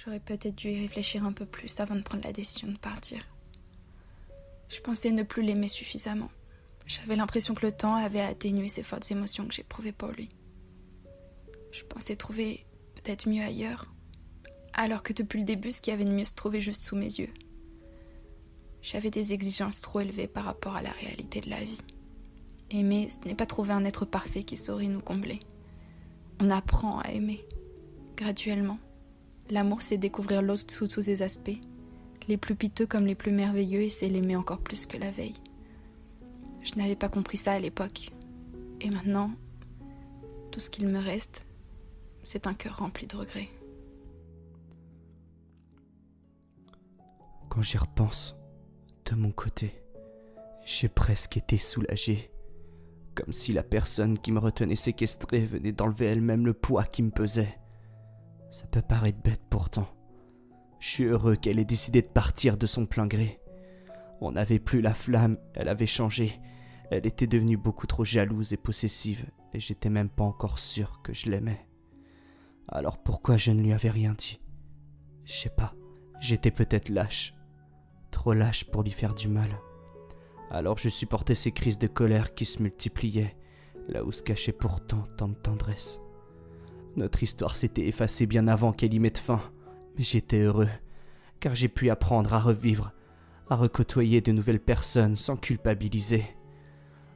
J'aurais peut-être dû y réfléchir un peu plus avant de prendre la décision de partir. Je pensais ne plus l'aimer suffisamment. J'avais l'impression que le temps avait atténué ces fortes émotions que j'éprouvais pour lui. Je pensais trouver peut-être mieux ailleurs, alors que depuis le début, ce qu'il y avait de mieux se trouvait juste sous mes yeux. J'avais des exigences trop élevées par rapport à la réalité de la vie. Aimer, ce n'est pas trouver un être parfait qui saurait nous combler. On apprend à aimer, graduellement. L'amour, c'est découvrir l'autre sous tous ses aspects, les plus piteux comme les plus merveilleux, et c'est l'aimer encore plus que la veille. Je n'avais pas compris ça à l'époque. Et maintenant, tout ce qu'il me reste, c'est un cœur rempli de regrets. Quand j'y repense, de mon côté, j'ai presque été soulagé. Comme si la personne qui me retenait séquestré venait d'enlever elle-même le poids qui me pesait. Ça peut paraître bête pourtant. Je suis heureux qu'elle ait décidé de partir de son plein gré. On n'avait plus la flamme, elle avait changé. Elle était devenue beaucoup trop jalouse et possessive, et j'étais même pas encore sûr que je l'aimais. Alors pourquoi je ne lui avais rien dit? Je sais pas, j'étais peut-être lâche. Trop lâche pour lui faire du mal. Alors je supportais ces crises de colère qui se multipliaient, là où se cachait pourtant tant de tendresse. Notre histoire s'était effacée bien avant qu'elle y mette fin, mais j'étais heureux, car j'ai pu apprendre à revivre, à recôtoyer de nouvelles personnes sans culpabiliser,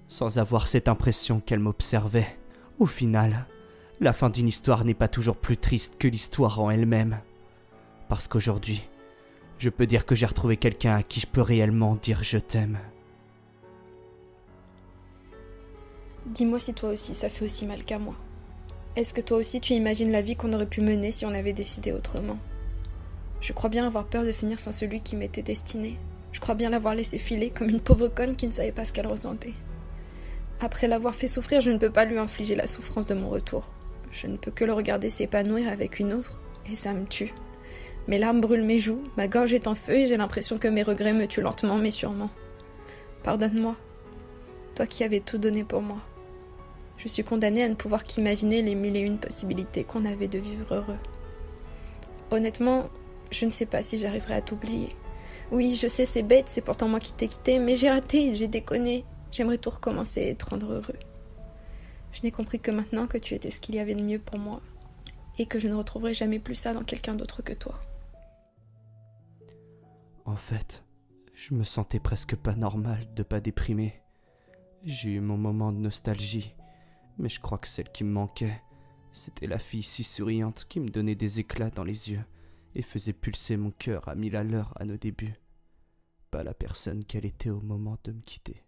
sans avoir cette impression qu'elle m'observait. Au final, la fin d'une histoire n'est pas toujours plus triste que l'histoire en elle-même. Parce qu'aujourd'hui, je peux dire que j'ai retrouvé quelqu'un à qui je peux réellement dire je t'aime. Dis-moi si toi aussi, ça fait aussi mal qu'à moi. Est-ce que toi aussi tu imagines la vie qu'on aurait pu mener si on avait décidé autrement? Je crois bien avoir peur de finir sans celui qui m'était destiné. Je crois bien l'avoir laissé filer comme une pauvre conne qui ne savait pas ce qu'elle ressentait. Après l'avoir fait souffrir, je ne peux pas lui infliger la souffrance de mon retour. Je ne peux que le regarder s'épanouir avec une autre, et ça me tue. Mes larmes brûlent mes joues, ma gorge est en feu et j'ai l'impression que mes regrets me tuent lentement mais sûrement. Pardonne-moi, toi qui avais tout donné pour moi. Je suis condamnée à ne pouvoir qu'imaginer les 1001 possibilités qu'on avait de vivre heureux. Honnêtement, je ne sais pas si j'arriverai à t'oublier. Oui, je sais, c'est bête, c'est pourtant moi qui t'ai quitté, mais j'ai raté, j'ai déconné. J'aimerais tout recommencer et te rendre heureux. Je n'ai compris que maintenant que tu étais ce qu'il y avait de mieux pour moi, et que je ne retrouverai jamais plus ça dans quelqu'un d'autre que toi. En fait, je me sentais presque pas normal de pas déprimer. J'ai eu mon moment de nostalgie, mais je crois que celle qui me manquait, c'était la fille si souriante qui me donnait des éclats dans les yeux et faisait pulser mon cœur à 1000 à l'heure à nos débuts. Pas la personne qu'elle était au moment de me quitter.